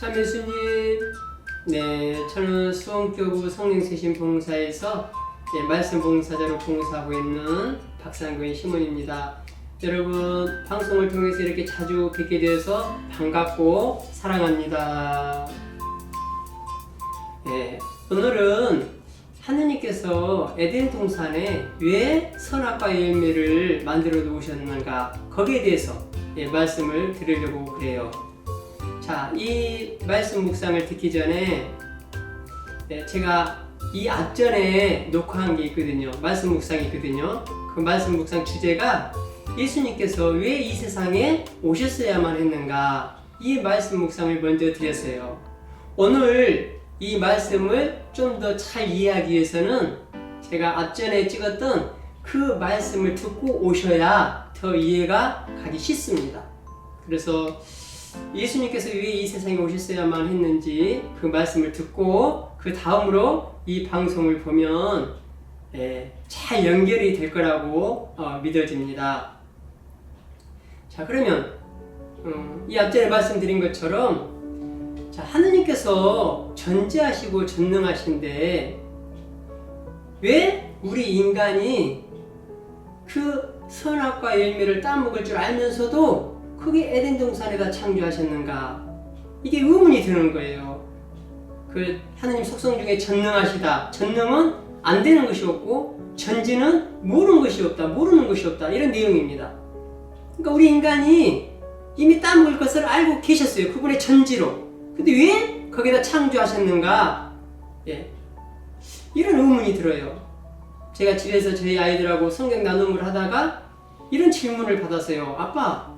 참 예수님, 네, 저는 수원교구 성령세신봉사에서 말씀 봉사자로 봉사하고 있는 박상근 시몬입니다. 여러분, 방송을 통해서 이렇게 자주 뵙게 되어서 반갑고 사랑합니다. 네, 오늘은 하느님께서 에덴 동산에 왜 선악과 열매를 만들어 놓으셨는가, 거기에 대해서 말씀을 드리려고 그래요. 자, 이 말씀 묵상을 듣기 전에 제가 이 앞전에 녹화한 게 있거든요. 말씀 묵상이 있거든요. 그 말씀 묵상 주제가 예수님께서 왜 이 세상에 오셨어야만 했는가, 이 말씀 묵상을 먼저 드렸어요. 오늘 이 말씀을 좀 더 잘 이해하기 위해서는 제가 앞전에 찍었던 그 말씀을 듣고 오셔야 더 이해가 가기 쉽습니다. 그래서 예수님께서 왜 이 세상에 오셨어야만 했는지 그 말씀을 듣고 그 다음으로 이 방송을 보면 잘 연결이 될 거라고 믿어집니다. 자, 그러면 이 앞전에 말씀드린 것처럼, 자, 하느님께서 전지하시고 전능하신데 왜 우리 인간이 그 선악과 열매를 따먹을 줄 알면서도 그게 에덴 동산에다 창조하셨는가, 이게 의문이 드는 거예요. 그 하느님 속성 중에 전능하시다, 전능은 안 되는 것이 없고 전지는 모르는 것이 없다, 이런 내용입니다. 그러니까 우리 인간이 이미 따먹을 것을 알고 계셨어요, 그분의 전지로. 근데 왜 거기다 창조하셨는가, 이런 의문이 들어요. 제가 집에서 저희 아이들하고 성경 나눔을 하다가 이런 질문을 받았어요. 아빠,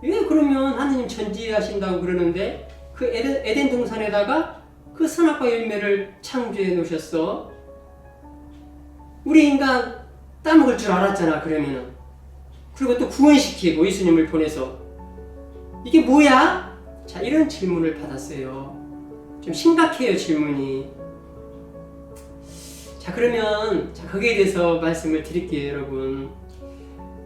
왜 그러면 하느님 전지하신다고 그러는데 그 에덴 동산에다가 그 선악과 열매를 창조해 놓으셨어? 우리 인간 따먹을 줄 알았잖아, 그러면은. 그리고 또 구원시키고 예수님을 보내서. 이게 뭐야? 자, 이런 질문을 받았어요. 좀 심각해요, 질문이. 자, 그러면 거기에 대해서 말씀을 드릴게요, 여러분.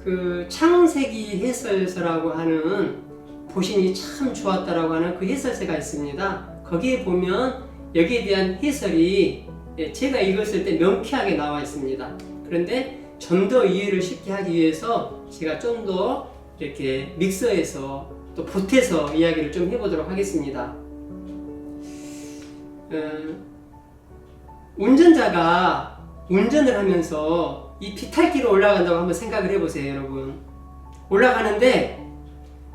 그 창세기 해설서라고 하는, 보신이 참 좋았다라고 하는 그 해설서가 있습니다. 거기에 보면 여기에 대한 해설이 제가 읽었을 때 명쾌하게 나와 있습니다. 그런데 좀 더 이해를 쉽게 하기 위해서 제가 좀 더 이렇게 믹서해서 또 보태서 이야기를 좀 해보도록 하겠습니다. 운전자가 운전을 하면서 이 비탈길로 올라간다고 한번 생각을 해보세요, 여러분. 올라가는데,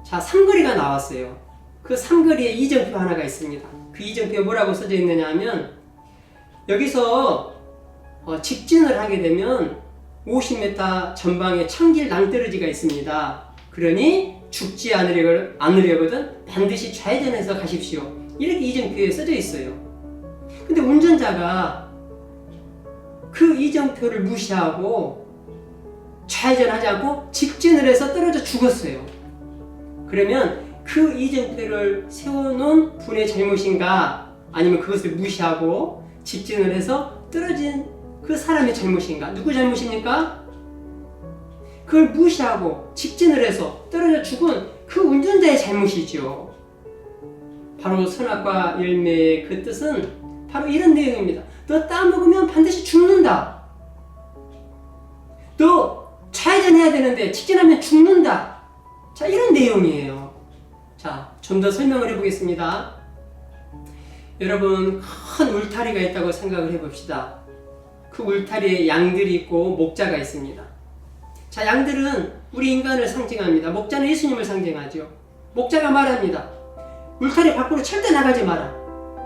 자, 삼거리가 나왔어요. 그 삼거리에 이정표 하나가 있습니다. 그 이정표에 뭐라고 써져 있느냐 하면, 여기서 직진을 하게 되면 50m 전방에 청길 낭떠러지가 있습니다. 그러니 죽지 않으려거든 반드시 좌회전해서 가십시오, 이렇게 이정표에 써져 있어요. 근데 운전자가 그 이정표를 무시하고 좌회전하지 않고 직진을 해서 떨어져 죽었어요. 그러면 그 이정표를 세워놓은 분의 잘못인가, 아니면 그것을 무시하고 직진을 해서 떨어진 그 사람의 잘못인가? 누구 잘못입니까? 그걸 무시하고 직진을 해서 떨어져 죽은 그 운전자의 잘못이죠. 바로 선악과 열매의 그 뜻은 바로 이런 내용입니다. 너 따먹으면 반드시 죽는다. 너 좌회전해야 되는데 직진하면 죽는다. 자, 이런 내용이에요. 자, 좀 더 설명을 해보겠습니다. 여러분, 큰 울타리가 있다고 생각을 해봅시다. 그 울타리에 양들이 있고 목자가 있습니다. 자, 양들은 우리 인간을 상징합니다. 목자는 예수님을 상징하죠. 목자가 말합니다. 울타리 밖으로 절대 나가지 마라.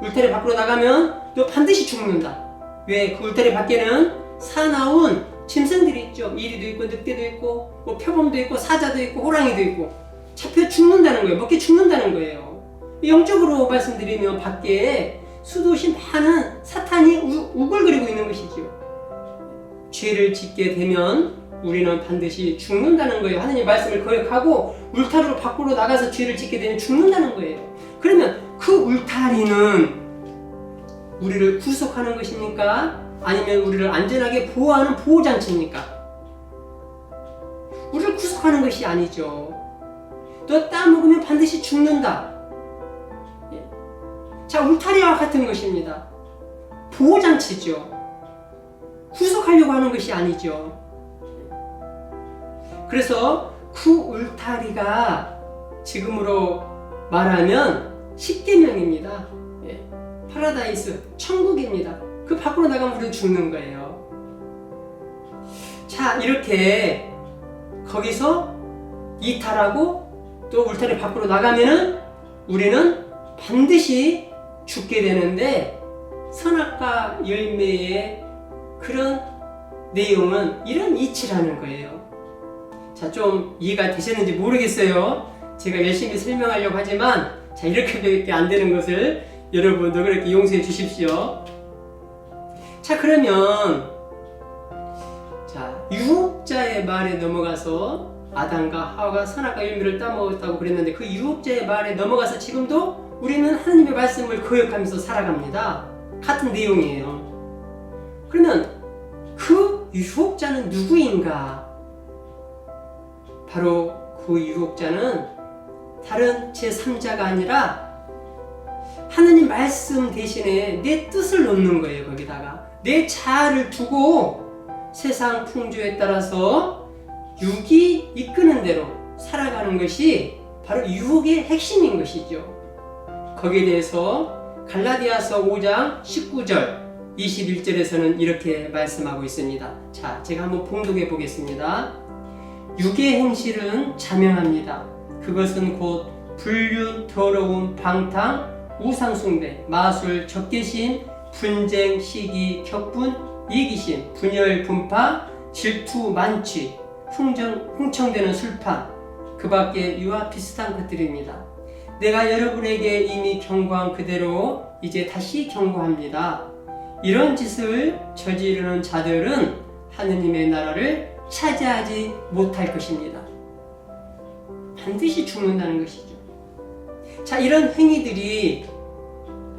울타리 밖으로 나가면 너 반드시 죽는다. 왜? 그 울타리 밖에는 사나운 짐승들이 있죠. 이리도 있고 늑대도 있고 뭐 표범도 있고 사자도 있고 호랑이도 있고, 잡혀 죽는다는 거예요. 먹게 죽는다는 거예요. 영적으로 말씀드리면 밖에 수도시 많은 사탄이 우글거리고 있는 것이죠. 죄를 짓게 되면 우리는 반드시 죽는다는 거예요. 하느님 말씀을 거역하고 울타리로 밖으로 나가서 죄를 짓게 되면 죽는다는 거예요. 그러면 그 울타리는 우리를 구속하는 것입니까? 아니면 우리를 안전하게 보호하는 보호장치입니까? 우리를 구속하는 것이 아니죠. 너 따먹으면 반드시 죽는다. 자, 울타리와 같은 것입니다. 보호장치죠. 구속하려고 하는 것이 아니죠. 그래서 그 울타리가 지금으로 말하면 십계명입니다. 파라다이스, 천국입니다. 그 밖으로 나가면 우리는 죽는 거예요. 자, 이렇게 거기서 이탈하고 또 울타리 밖으로 나가면은 우리는 반드시 죽게 되는데, 선악과 열매의 그런 내용은 이런 이치라는 거예요. 자, 좀 이해가 되셨는지 모르겠어요. 제가 열심히 설명하려고 하지만 자, 이렇게밖에 안 되는 것을 여러분도 그렇게 용서해 주십시오. 자, 그러면 자, 유혹자의 말에 넘어가서 아담과 하와가 선악과 열매를 따먹었다고 그랬는데, 그 유혹자의 말에 넘어가서 지금도 우리는 하나님의 말씀을 거역하면서 살아갑니다. 같은 내용이에요. 그러면 그 유혹자는 누구인가? 바로 그 유혹자는 다른 제3자가 아니라 하나님 말씀 대신에 내 뜻을 놓는 거예요. 거기다가 내 자아를 두고 세상 풍조에 따라서 육이 이끄는 대로 살아가는 것이 바로 유혹의 핵심인 것이죠. 거기에 대해서 갈라디아서 5장 19절 21절에서는 이렇게 말씀하고 있습니다. 자, 제가 한번 봉독해 보겠습니다. 육의 행실은 자명합니다. 그것은 곧 불륜, 더러움, 방탕, 우상숭배, 마술, 적개심, 분쟁, 시기, 격분, 이기심, 분열, 분파, 질투, 만취, 흥청대는 술판, 그 밖에 이와 비슷한 것들입니다. 내가 여러분에게 이미 경고한 그대로 이제 다시 경고합니다. 이런 짓을 저지르는 자들은 하느님의 나라를 차지하지 못할 것입니다. 반드시 죽는다는 것이죠. 자, 이런 행위들이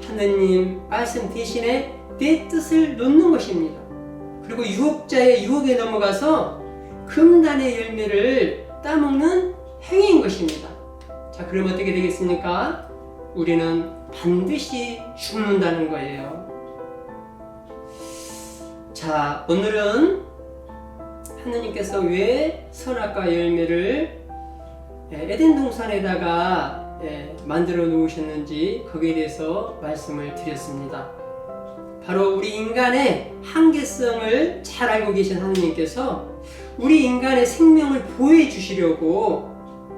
하느님 말씀 대신에 내 뜻을 놓는 것입니다. 그리고 유혹자의 유혹에 넘어가서 금단의 열매를 따먹는 행위인 것입니다. 자, 그럼 어떻게 되겠습니까? 우리는 반드시 죽는다는 거예요. 자, 오늘은 하느님께서 왜 선악과 열매를 에덴 동산에다가 만들어 놓으셨는지 거기에 대해서 말씀을 드렸습니다. 바로 우리 인간의 한계성을 잘 알고 계신 하느님께서 우리 인간의 생명을 보호해 주시려고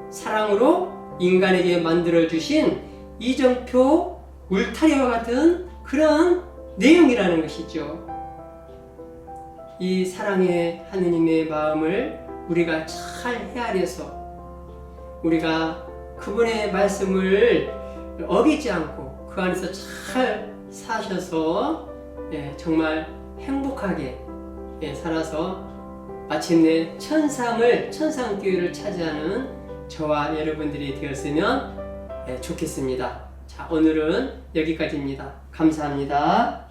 사랑으로 인간에게 만들어 주신 이정표 울타리와 같은 그런 내용이라는 것이죠. 이 사랑의 하느님의 마음을 우리가 잘 헤아려서 우리가 그분의 말씀을 어기지 않고 그 안에서 잘 사셔서 정말 행복하게 살아서 마침내 천상교회를 차지하는 저와 여러분들이 되었으면 좋겠습니다. 자, 오늘은 여기까지입니다. 감사합니다.